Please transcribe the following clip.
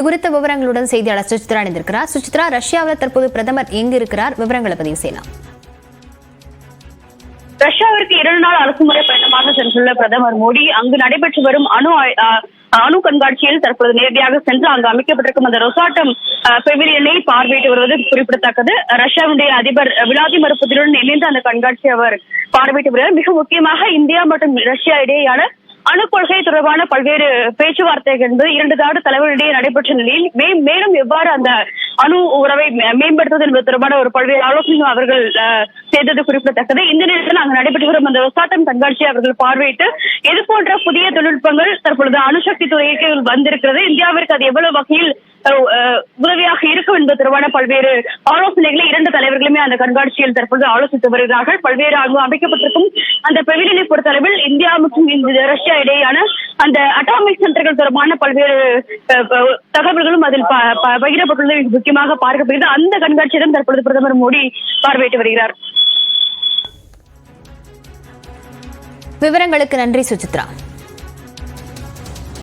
குறித்த விவரங்களுடன் செய்தியாளர் சுசித்ரா இணைந்திருக்கிறார். சுசித்ரா, ரஷ்யாவில் தற்போது பிரதமர் எங்கு இருக்கிறார்? விவரங்களை பதிவு செய்யலாம். ரஷ்யாவிற்கு 2 நாள் அரசுமுறை பயணமாக சென்றுள்ள பிரதமர் மோடி அங்கு நடைபெற்று வரும் அணு கண்காட்சியில் தற்போது நேரடியாக சென்று அங்கு அமைக்கப்பட்டிருக்கும் அந்த ரொசாட்டம் பெவிலியனை பார்வையிட்டு வருவது குறிப்பிடத்தக்கது. ரஷ்யாவுடைய அதிபர் விளாடிமிர் புதினுடன் இணைந்து அந்த கண்காட்சியை அவர் பார்வையிட்டு வருகிறார். மிக முக்கியமாக இந்தியா மற்றும் ரஷ்யா இடையேயான அணு கொள்கை தொடர்பான பல்வேறு பேச்சுவார்த்தைகள் என்பது 2 நாடு தலைவர்களிடையே நடைபெற்ற நிலையில் மேலும் எவ்வாறு அந்த அணு உறவை மேம்படுத்துவது என்பது தொடர்பான ஒரு பல்வேறு ஆலோசனைகள் அவர்கள் செய்தது குறிப்பிடத்தக்கது. இந்த நேரத்தில் அங்கு நடைபெற்று வரும் அந்த ரொசாட்டம் கண்காட்சியை அவர்கள் பார்வையிட்டு இது போன்ற புதிய தொழில்நுட்பங்கள் தற்பொழுது அணுசக்தி துறைக்கு வந்திருக்கிறது, இந்தியாவிற்கு அது எவ்வளவு வகையில் உதவியாக இருக்கும் என்பது தொடர்பான பல்வேறு ஆலோசனைகளை 2 தலைவர்களுமே அந்த கண்காட்சியில் தற்போது ஆலோசித்து வருகிறார்கள். பல்வேறு அங்கு அமைக்கப்பட்டிருக்கும் அந்த பெவிலியனை பொறுத்தளவில் இந்தியா மற்றும் ரஷ்யா இடையேயான அந்த அட்டாமிக் சென்டர்கள் தொடர்பான பல்வேறு தகவல்களும் அதில் பகிரப்பட்டுள்ளது முக்கியமாக பார்க்கப்படுகிறது. அந்த கண்காட்சியிடம் தற்பொழுது பிரதமர் மோடி பார்வையிட்டு வருகிறார். விவரங்களுக்கு நன்றி சுசித்ரா.